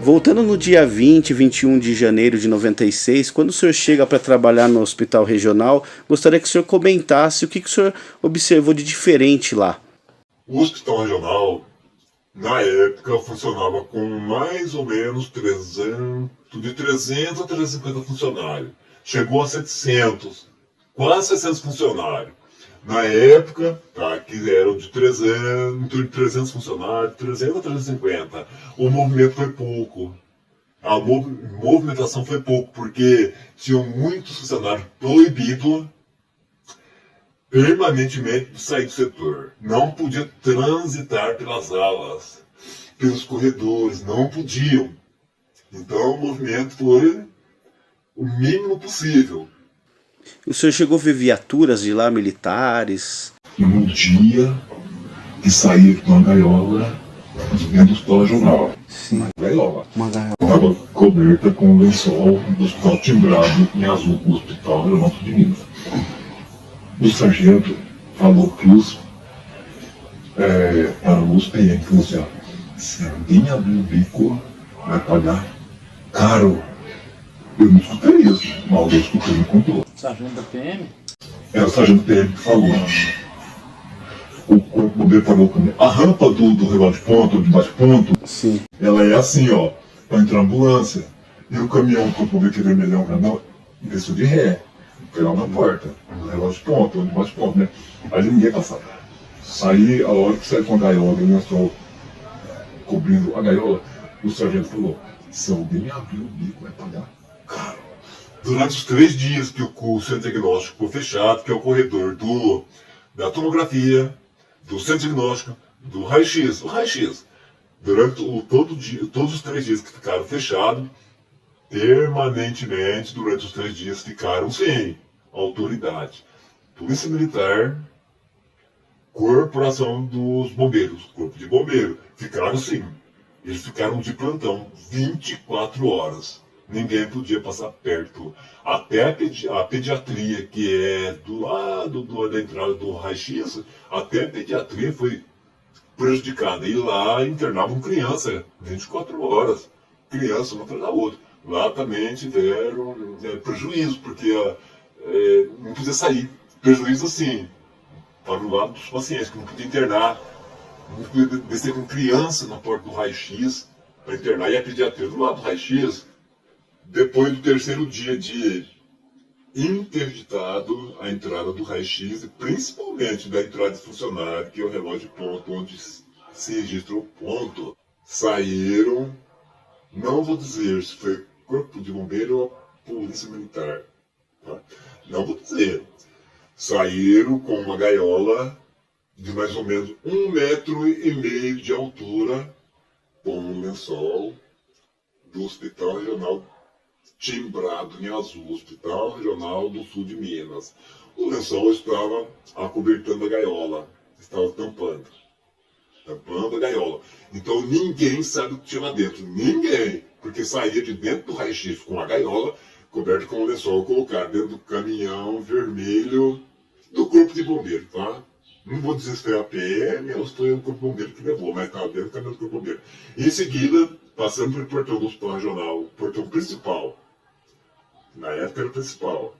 Voltando no dia 20 e 21 de janeiro de 96, quando o senhor chega para trabalhar no hospital regional, gostaria que o senhor comentasse o que o senhor observou de diferente lá. O hospital regional, na época, funcionava com mais ou menos de 300 a 350 funcionários. Chegou a 700, quase 600 funcionários. Na época, que eram de 300 funcionários, 300 a 350. O movimento foi pouco. A movimentação foi pouco, porque tinham muitos funcionários proibidos permanentemente de sair do setor. Não podia transitar pelas alas, pelos corredores, não podiam. Então o movimento foi o mínimo possível. O senhor chegou a ver viaturas de lá, militares? No dia que saí de uma gaiola dentro do hospital regional. Sim. Uma gaiola. Estava coberta com um lençol do hospital timbrado em azul do hospital regional de Minas. O sargento falou para os PM, falou assim, se alguém abrir o bico, vai pagar caro. Eu não escutei isso, mas eu escutei e me contou. Sargento da PM? É o sargento PM que falou. O corpo bombeiro falou comigo. A rampa do relógio de ponto, de bate-ponto, sim, ela é assim, ó, pra entrar ambulância. E o caminhão, o corpo bombeiro que é vermelhão, grandão, desceu de ré. Foi lá na porta, no relógio de ponto, onde bate-ponto, né? Aí ninguém passava. Saí, a hora que saí com a gaiola, eu estou cobrindo a gaiola, o sargento falou, se alguém abrir o bico, vai pagar caro. Durante os 3 dias que o centro diagnóstico ficou fechado, que é o corredor da tomografia, do centro diagnóstico, do raio-x, durante todos os 3 dias que ficaram fechados, permanentemente, durante os 3 dias, ficaram sem autoridade. Polícia Militar, Corporação dos Bombeiros, Corpo de Bombeiro, ficaram sim. Eles ficaram de plantão 24 horas. Ninguém podia passar perto. Até a pediatria, que é do lado da entrada do raio-x, até a pediatria foi prejudicada. E lá internavam criança 24 horas. Criança uma atrás da outra. Lá também tiveram prejuízo, porque não podia sair. Prejuízo assim, para o lado dos pacientes, que não podia internar. Não podia descer com criança na porta do raio-x para internar. E a pediatria do lado do raio-x. Depois do 3º dia de interditado a entrada do raio-x, e principalmente da entrada de funcionário, que é o relógio de ponto, onde se registra o ponto, saíram, não vou dizer se foi Corpo de Bombeiro ou Polícia Militar, tá? Não vou dizer. Saíram com uma gaiola de mais ou menos 1,5 metro de altura, com um lençol do Hospital Regional timbrado em azul, Hospital Regional do Sul de Minas. O lençol estava acobertando a gaiola, estava tampando a gaiola. Então ninguém sabe o que tinha lá dentro, ninguém, porque saía de dentro do raio-x com a gaiola, coberto com o lençol, colocar dentro do caminhão vermelho do Corpo de Bombeiro, tá? Não vou dizer se foi a PM ou se foi o Corpo de Bombeiro que levou, mas estava dentro do caminhão do Corpo de Bombeiro. Em seguida, passando pelo portão do Hospital Regional, o portão principal, na época era o principal,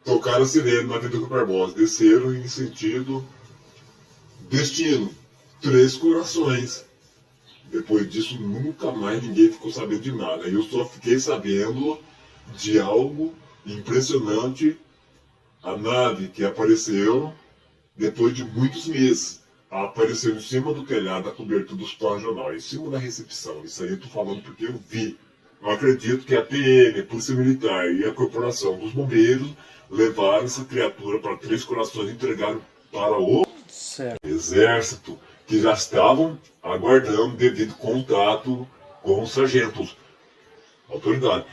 tocaram a sirene na Avenida Barbosa, desceram em sentido destino, 3 Corações. Depois disso, nunca mais ninguém ficou sabendo de nada. Eu só fiquei sabendo de algo impressionante, a nave que apareceu depois de muitos meses. Apareceu em cima do telhado da cobertura do Hospital Regional, em cima da recepção. Isso aí eu estou falando porque eu vi. Eu acredito que a PM, a Polícia Militar e a Corporação dos Bombeiros levaram essa criatura para 3 Corações e entregaram para o Exército, que já estavam aguardando devido contato com os sargentos. Autoridade.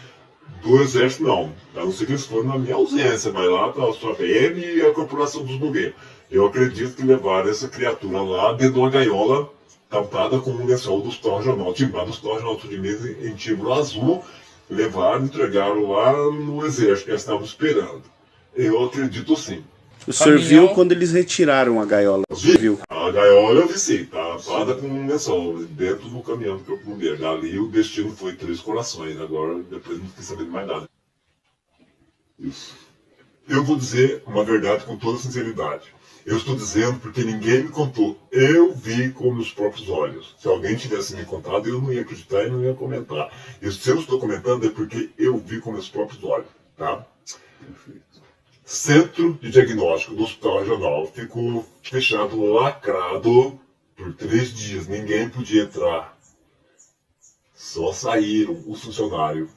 Do Exército não. A não ser que eles foram na minha ausência, mas lá está a PM e a Corporação dos Bombeiros. Eu acredito que levaram essa criatura lá dentro de uma gaiola tampada com um lençol do Hospital Regional, timbrado do Hospital Regional de Minas em timbro azul, levaram e entregaram lá no Exército, que eles estavam esperando. Eu acredito sim. O senhor viu quando eles retiraram a gaiola? Viu? A gaiola eu vi sim, tá tapada com um lençol dentro do caminhão do Corpo de Bombeiro. Ali o destino foi Três Corações. Agora, depois não fiquei sabendo mais nada. Isso. Eu vou dizer uma verdade com toda sinceridade. Eu estou dizendo porque ninguém me contou. Eu vi com meus próprios olhos. Se alguém tivesse me contado, eu não ia acreditar e não ia comentar. E se eu estou comentando é porque eu vi com meus próprios olhos. Tá? Centro de diagnóstico do Hospital Regional ficou fechado, lacrado, por 3 dias. Ninguém podia entrar. Só saíram os funcionários,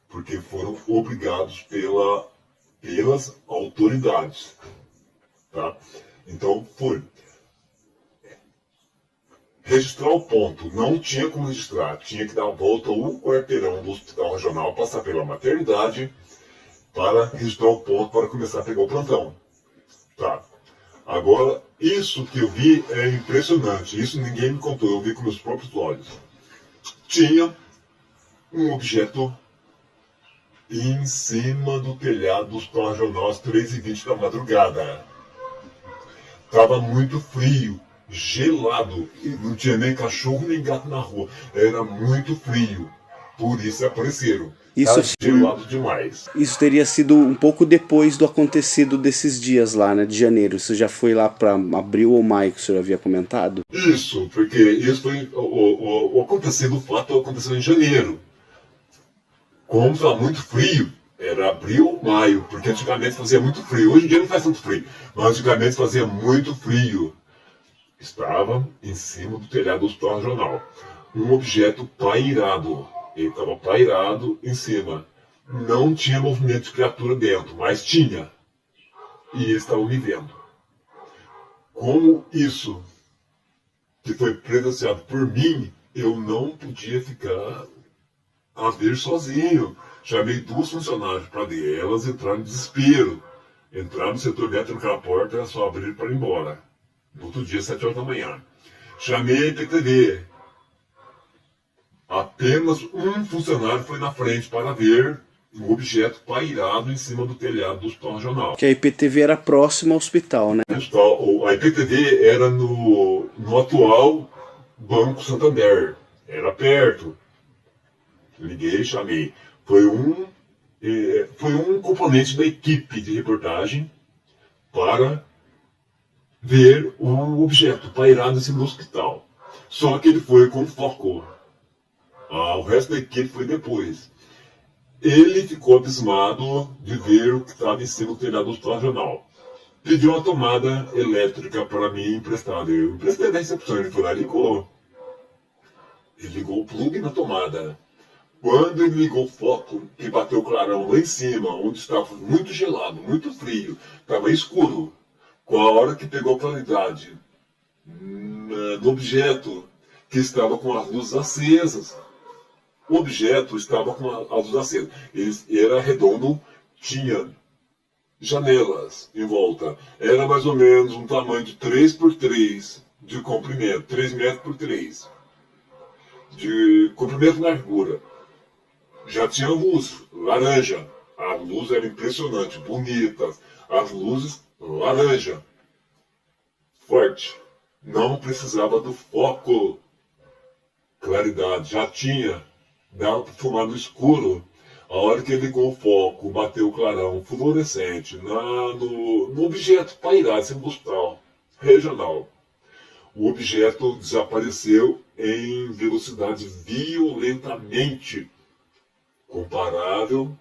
porque foram obrigados pelas autoridades. Tá? Então foi. Registrar o ponto. Não tinha como registrar. Tinha que dar a volta o quarteirão do Hospital Regional, passar pela maternidade, para registrar o ponto, para começar a pegar o plantão. Tá. Agora, isso que eu vi é impressionante. Isso ninguém me contou, eu vi com meus próprios olhos. Tinha um objeto em cima do telhado do Hospital Regional às 3h20 da madrugada. Estava muito frio, gelado. Não tinha nem cachorro nem gato na rua. Era muito frio. Por isso apareceram. Isso, gelado demais. Isso teria sido um pouco depois do acontecido desses dias lá, né, de janeiro. Isso já foi lá para abril ou maio que o senhor havia comentado? Isso, porque isso foi o acontecido, o fato aconteceu em janeiro. Como estava muito frio, era abril ou maio, porque antigamente fazia muito frio. Hoje em dia não faz tanto frio, mas antigamente fazia muito frio. Estava em cima do telhado do Hospital Regional. Um objeto pairado. Ele estava pairado em cima. Não tinha movimento de criatura dentro, mas tinha. E eles estavam me vendo. Como isso, que foi presenciado por mim, eu não podia ficar a ver sozinho. Chamei 2 funcionários para ver. Elas entraram em desespero. Entraram no setor dentro naquela porta, era só abrir para ir embora. No outro dia, 7 horas da manhã. Chamei a IPTV. Apenas um funcionário foi na frente para ver um objeto pairado em cima do telhado do Hospital Regional. Que a IPTV era próxima ao hospital, né? A IPTV era no atual Banco Santander. Era perto. Liguei, chamei. Foi um componente da equipe de reportagem para ver o objeto pairado em cima do hospital. Só que ele foi com foco. O resto da equipe foi depois. Ele ficou abismado de ver o que estava em cima do telhado do Hospital Regional. Pediu uma tomada elétrica para mim emprestada. Eu emprestei da recepção, ele foi lá e ligou. Ele ligou o plugue na tomada. Quando ele ligou o foco, que bateu o clarão lá em cima, onde estava muito gelado, muito frio, estava escuro, com a hora que pegou a claridade no objeto, que estava com as luzes acesas. O objeto estava com as luzes acesas. Ele era redondo, tinha janelas em volta. Era mais ou menos um tamanho de 3x3 de comprimento, 3 metros por 3 de comprimento e largura. Já tinha luz, laranja. A luz era impressionante, bonita. As luzes, laranja. Forte. Não precisava do foco. Claridade, já tinha. Dava para fumar no escuro. A hora que ele ligou o foco, bateu o clarão fluorescente no objeto pairado, sem hospital regional. O objeto desapareceu em velocidade violentamente comparável,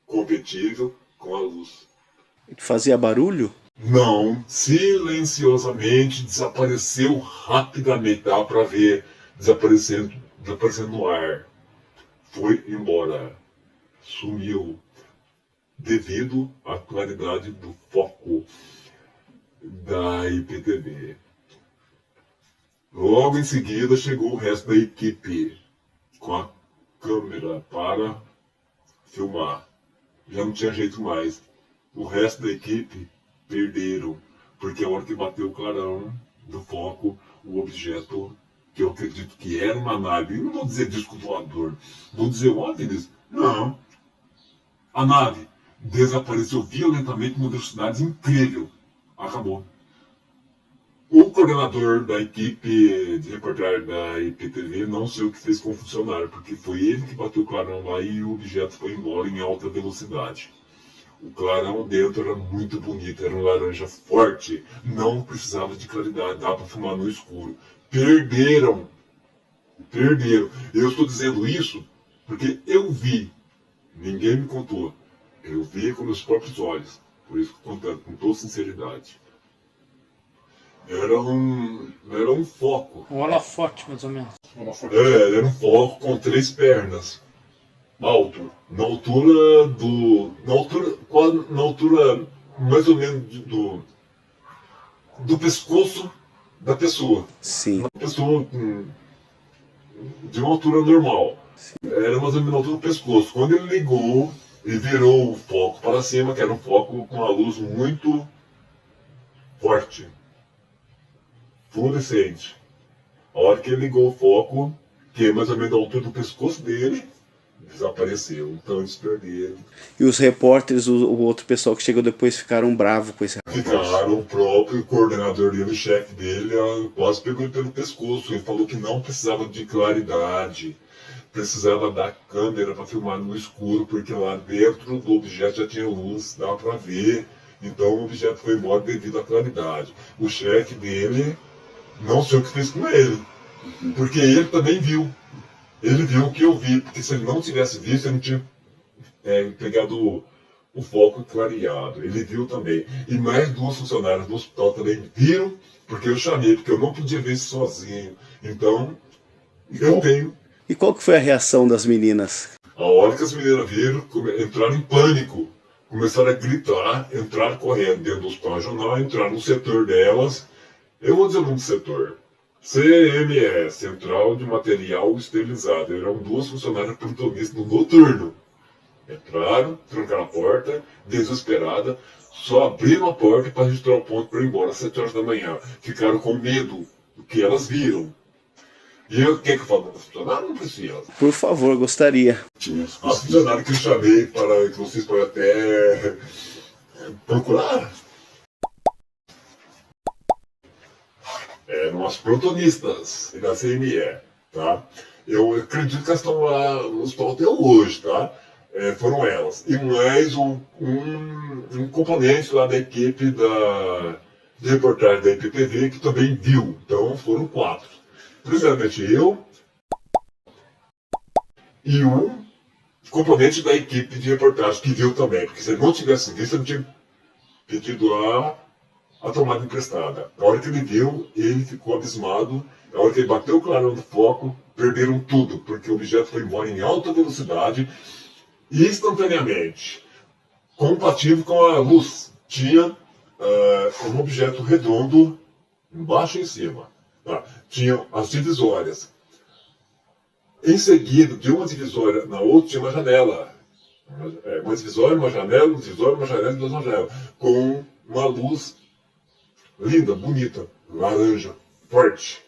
competível com a luz. Fazia barulho? Não, silenciosamente desapareceu rapidamente, dá para ver desaparecendo no ar. Foi embora, sumiu, devido à claridade do foco da IPTV. Logo em seguida chegou o resto da equipe com a câmera para filmar. Já não tinha jeito mais. O resto da equipe perderam, porque a hora que bateu o clarão do foco, o objeto, que eu acredito que era uma nave, não vou dizer disco voador, vou dizer OVNIs, não. A nave desapareceu violentamente, uma velocidade incrível. Acabou. O coordenador da equipe de reportagem da IPTV não sei o que fez com o funcionário, porque foi ele que bateu o clarão lá e o objeto foi embora em alta velocidade. O clarão dentro era muito bonito, era um laranja forte, não precisava de claridade, dava para fumar no escuro. Perderam. Eu estou dizendo isso porque eu vi, ninguém me contou. Eu vi com meus próprios olhos, por isso que estou contando com toda sinceridade. Era um foco. Um holofote, mais ou menos. Era um foco com 3 pernas. Alto. Na altura mais ou menos do pescoço da pessoa. Sim. Uma pessoa de uma altura normal. Era mais ou menos na altura do pescoço. Quando ele ligou e virou o foco para cima, que era um foco com uma luz muito forte, fluorescente. A hora que ele ligou o foco, que é mais ou menos da altura do pescoço dele, desapareceu. Então eles perderam. E os repórteres, o outro pessoal que chegou depois, ficaram bravos com esse rapaz. Ficaram, o próprio coordenador dele, o chefe dele, quase pegou ele pelo pescoço. Ele falou que não precisava de claridade, precisava da câmera para filmar no escuro, porque lá dentro do objeto já tinha luz, dava para ver. Então o objeto foi embora devido à claridade. O chefe dele, não sei o que fez com ele, porque ele também viu. Ele viu o que eu vi, porque se ele não tivesse visto, ele não tinha pegado o foco clareado. Ele viu também. E mais 2 funcionárias do hospital também viram, porque eu chamei, porque eu não podia ver isso sozinho. Então, eu venho. E qual que foi a reação das meninas? A hora que as meninas viram, entraram em pânico. Começaram a gritar, entraram correndo dentro do hospital regional, entraram no setor delas. Eu vou dizer o nome do setor. CME, Central de Material Esterilizado. Eram 2 funcionárias plantonistas no noturno. Entraram, trancaram a porta, desesperada, só abriram a porta para registrar o ponto para ir embora às 7 horas da manhã. Ficaram com medo do que elas viram. E eu, o que eu falo? As funcionárias não precisam. Por favor, gostaria. As funcionárias que eu chamei para que vocês podem até procurar. Eram as protonistas da CME, tá? Eu acredito que elas estão lá no hospital até hoje, tá? Foram elas. E mais um componente lá da equipe de reportagem da IPTV que também viu. Então foram 4. Primeiramente eu e um componente da equipe de reportagem que viu também. Porque se ele não tivesse visto, ele tinha pedido a tomada emprestada. Na hora que ele viu, ele ficou abismado. Na hora que ele bateu o clarão do foco, perderam tudo, porque o objeto foi embora em alta velocidade e instantaneamente, compatível com a luz. Tinha um objeto redondo embaixo e em cima. Tá? Tinha as divisórias. Em seguida, de uma divisória na outra, tinha uma janela. Uma divisória, uma janela, uma divisória, uma janela e 2 janelas. Com uma luz linda, bonita, laranja, forte.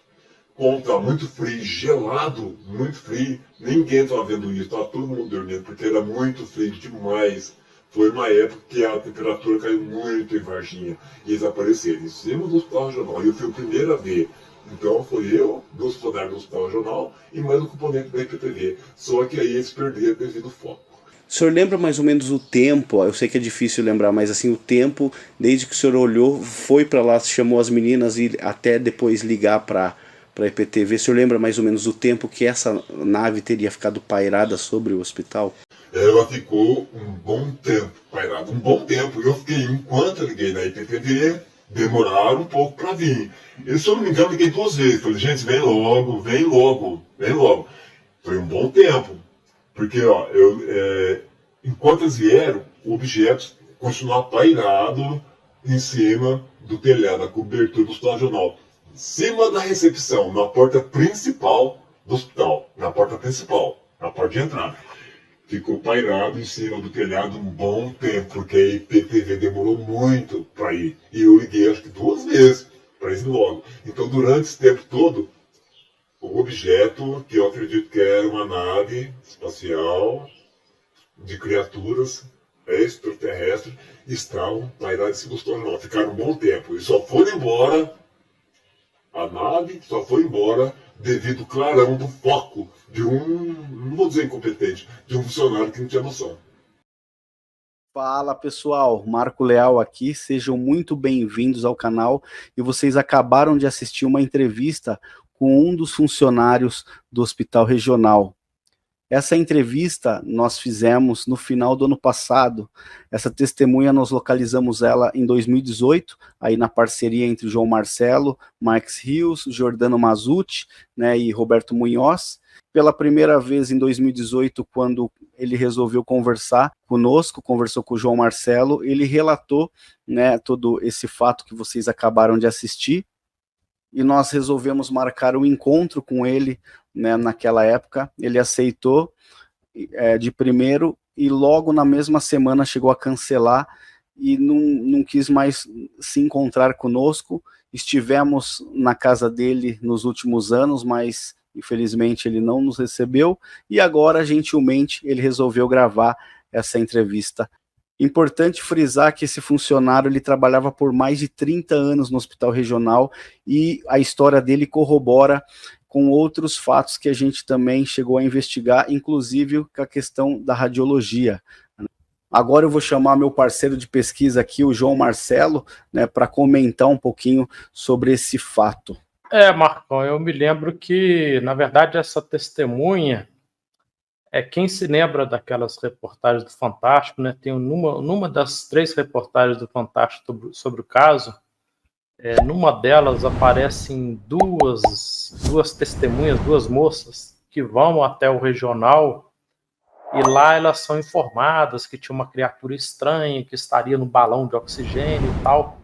Como estava muito frio, gelado, muito frio, ninguém estava vendo isso, estava todo mundo dormindo, porque era muito frio demais. Foi uma época que a temperatura caiu muito em Varginha, e eles apareceram em cima do hospital regional, e eu fui o primeiro a ver. Então foi eu, 2 funcionários do hospital regional, e mais um componente da IPTV. Só que aí eles perderam devido ao foco. O senhor lembra mais ou menos o tempo? Eu sei que é difícil lembrar, mas assim, o tempo, desde que o senhor olhou, foi para lá, chamou as meninas e até depois ligar para a IPTV. O senhor lembra mais ou menos o tempo que essa nave teria ficado pairada sobre o hospital? Ela ficou um bom tempo pairada, um bom tempo. Eu fiquei, enquanto eu liguei na IPTV, demoraram um pouco para vir. Eu, se eu não me engano, liguei 2 vezes. Falei, gente, vem logo, vem logo, vem logo. Foi um bom tempo. Porque, ó, enquanto eles vieram, o objeto continuava pairado em cima do telhado, da cobertura do hospital regional. Em cima da recepção, na porta principal do hospital. Na porta principal, na porta de entrada. Ficou pairado em cima do telhado um bom tempo, porque a IPTV demorou muito para ir. E eu liguei acho que 2 vezes para ir logo. Então, durante esse tempo todo, o objeto, que eu acredito que era uma nave espacial de criaturas extraterrestres, estavam pairados em cima do hospital regional. Ficaram um bom tempo. E só foram embora A nave só foi embora devido, clarão, do foco de não vou dizer incompetente, de um funcionário que não tinha noção. Fala pessoal, Marco Leal aqui, sejam muito bem-vindos ao canal e vocês acabaram de assistir uma entrevista com um dos funcionários do Hospital Regional. Essa entrevista nós fizemos no final do ano passado. Essa testemunha nós localizamos ela em 2018, aí na parceria entre João Marcelo, Max Rios, Giordano Mazzucci, né, e Roberto Munhoz. Pela primeira vez em 2018, quando ele resolveu conversar conosco, conversou com o João Marcelo, ele relatou, né, todo esse fato que vocês acabaram de assistir, e nós resolvemos marcar um encontro com ele, né, naquela época. Ele aceitou de primeiro e logo na mesma semana chegou a cancelar e não quis mais se encontrar conosco. Estivemos na casa dele nos últimos anos, mas infelizmente ele não nos recebeu e agora, gentilmente, ele resolveu gravar essa entrevista. Importante frisar que esse funcionário ele trabalhava por mais de 30 anos no Hospital Regional e a história dele corrobora com outros fatos que a gente também chegou a investigar, inclusive com a questão da radiologia. Agora eu vou chamar meu parceiro de pesquisa aqui, o João Marcelo, né, para comentar um pouquinho sobre esse fato. Marcão, eu me lembro que, na verdade, essa testemunha, quem se lembra daquelas reportagens do Fantástico, né? Tem numa das 3 reportagens do Fantástico sobre o caso, numa delas aparecem duas testemunhas, 2 moças, que vão até o regional e lá elas são informadas que tinha uma criatura estranha, que estaria no balão de oxigênio e tal.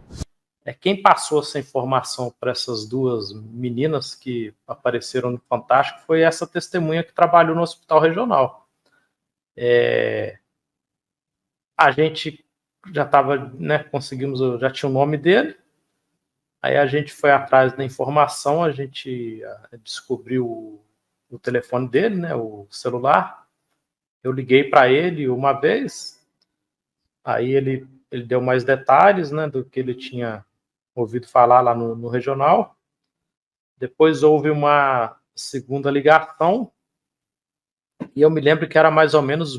Quem passou essa informação para essas 2 meninas que apareceram no Fantástico foi essa testemunha que trabalhou no Hospital Regional. A gente já estava, né, já tinha o nome dele, aí a gente foi atrás da informação, a gente descobriu o telefone dele, né, o celular. Eu liguei para ele uma vez, aí ele deu mais detalhes, né, do que ele tinha ouvido falar lá no regional. Depois houve uma segunda ligação e eu me lembro que era mais ou menos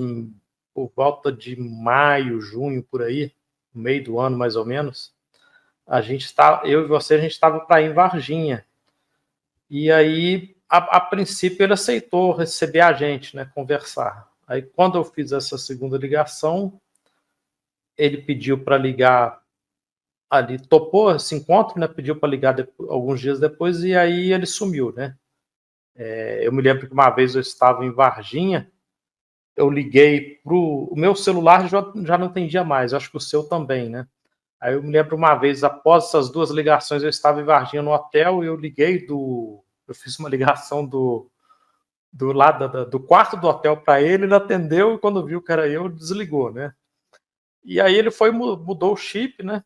por volta de maio, junho, por aí, no meio do ano mais ou menos. Eu e você, a gente estava para ir em Varginha. E aí, a princípio, ele aceitou receber a gente, né, conversar. Aí, quando eu fiz essa segunda ligação, ele pediu para ligar ali, topou esse encontro, né, pediu para ligar alguns dias depois, e aí ele sumiu, né. Eu me lembro que uma vez eu estava em Varginha, eu liguei o meu celular já não atendia mais, eu acho que o seu também, né. Aí eu me lembro uma vez, após essas 2 ligações, eu estava em Varginha no hotel e eu fiz uma ligação do lado do quarto do hotel para ele atendeu e quando viu que era eu, desligou, né. E aí ele mudou o chip, né.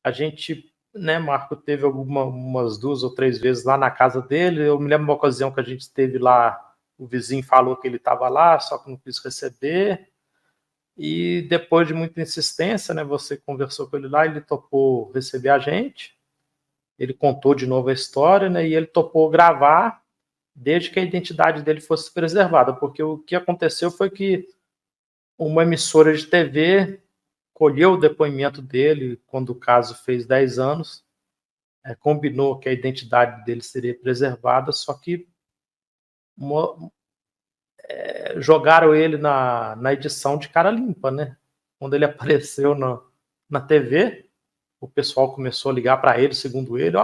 A gente, né, Marco, teve umas 2 ou 3 vezes lá na casa dele. Eu me lembro de uma ocasião que a gente esteve lá, o vizinho falou que ele estava lá, só que não quis receber. E depois de muita insistência, né, você conversou com ele lá, ele topou receber a gente. Ele contou de novo a história, né, e ele topou gravar desde que a identidade dele fosse preservada, porque o que aconteceu foi que uma emissora de TV colheu o depoimento dele quando o caso fez 10 anos, combinou que a identidade dele seria preservada, só que jogaram ele na edição de cara limpa, né? Quando ele apareceu na TV, o pessoal começou a ligar para ele, segundo ele,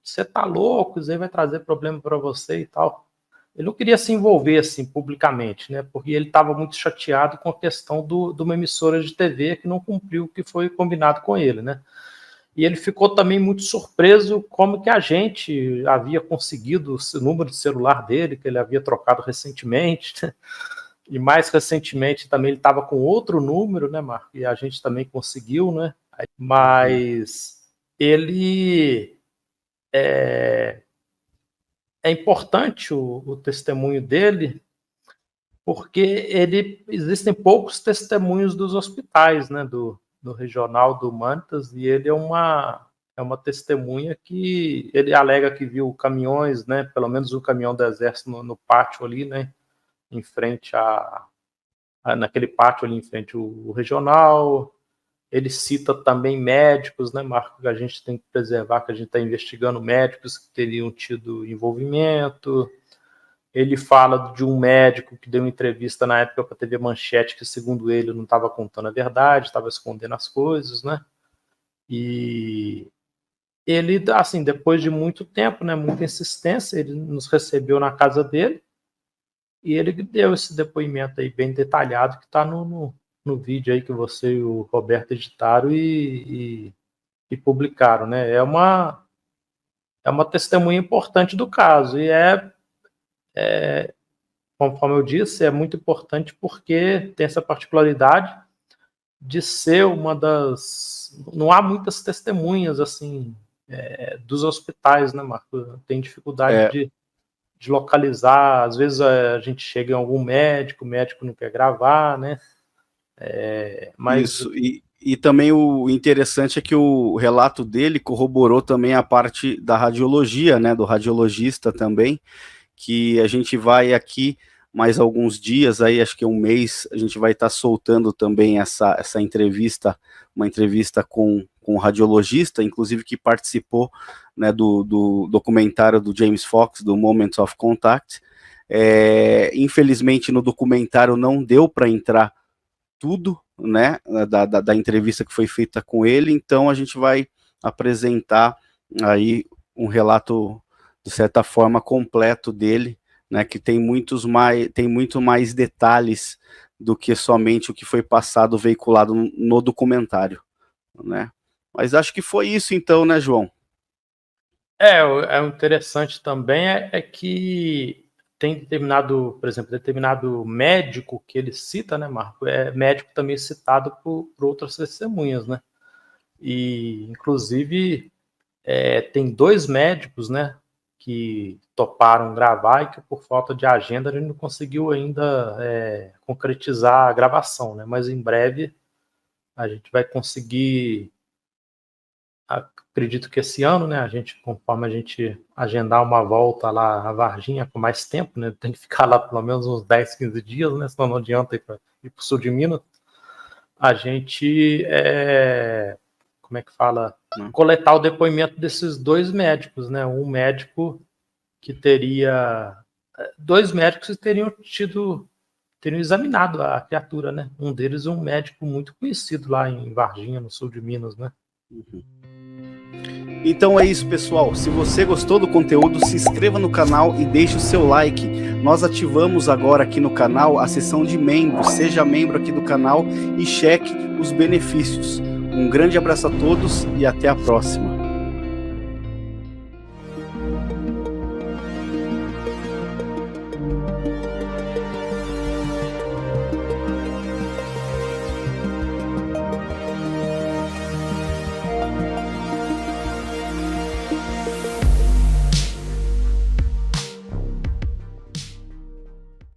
você tá louco, isso aí vai trazer problema para você e tal. Ele não queria se envolver assim publicamente, né? Porque ele estava muito chateado com a questão de uma emissora de TV que não cumpriu o que foi combinado com ele, né? E ele ficou também muito surpreso como que a gente havia conseguido o número de celular dele, que ele havia trocado recentemente, né? E mais recentemente também ele estava com outro número, né, Marco? E a gente também conseguiu, né? Mas ele é importante o testemunho dele, porque existem poucos testemunhos dos hospitais, né, do regional do Humanitas, e ele é é uma testemunha que ele alega que viu caminhões, né, pelo menos um caminhão do exército no pátio ali, né, em frente naquele pátio ali em frente o regional. Ele cita também médicos, né, Marco, que a gente tem que preservar, que a gente está investigando médicos que teriam tido envolvimento. Ele fala de um médico que deu uma entrevista na época para a TV Manchete, que segundo ele não estava contando a verdade, estava escondendo as coisas, né? E ele, assim, depois de muito tempo, né, muita insistência, ele nos recebeu na casa dele e ele deu esse depoimento aí bem detalhado que está no vídeo aí que você e o Roberto editaram e publicaram, né? É uma testemunha importante do caso e conforme eu disse, é muito importante porque tem essa particularidade de ser uma das... Não há muitas testemunhas, assim, dos hospitais, né, Marco? Tem dificuldade de localizar. Às vezes a gente chega em algum médico, o médico não quer gravar, né? Mas... Isso, e também o interessante é que o relato dele corroborou também a parte da radiologia, né, do radiologista também, que a gente vai aqui mais alguns dias, aí acho que um mês, a gente vai estar soltando também essa entrevista, uma entrevista com o radiologista, inclusive que participou, né, do documentário do James Fox, do Moments of Contact. Infelizmente no documentário não deu para entrar tudo, né, da entrevista que foi feita com ele, então a gente vai apresentar aí um relato de certa forma completo dele, né, que tem muito mais detalhes do que somente o que foi passado, veiculado no documentário, né? Mas acho que foi isso então, né, João? O interessante também é que tem determinado, por exemplo, determinado médico que ele cita, né, Marco? É médico também citado por outras testemunhas, né? E, inclusive, tem 2 médicos, né, que toparam gravar e que por falta de agenda a gente não conseguiu ainda concretizar a gravação, né? Mas em breve a gente vai conseguir, acredito que esse ano, né? Conforme a gente agendar uma volta lá a Varginha com mais tempo, né? Tem que ficar lá pelo menos uns 10, 15 dias, né? Senão não adianta ir para o sul de Minas. A gente como é que fala? Coletar o depoimento desses 2 médicos, né? Um médico que teria... 2 médicos que teriam examinado a criatura, né? Um deles um médico muito conhecido lá em Varginha, no sul de Minas, né? Então é isso, pessoal. Se você gostou do conteúdo, se inscreva no canal e deixe o seu like. Nós ativamos agora aqui no canal a seção de membros. Seja membro aqui do canal e cheque os benefícios. Um grande abraço a todos e até a próxima.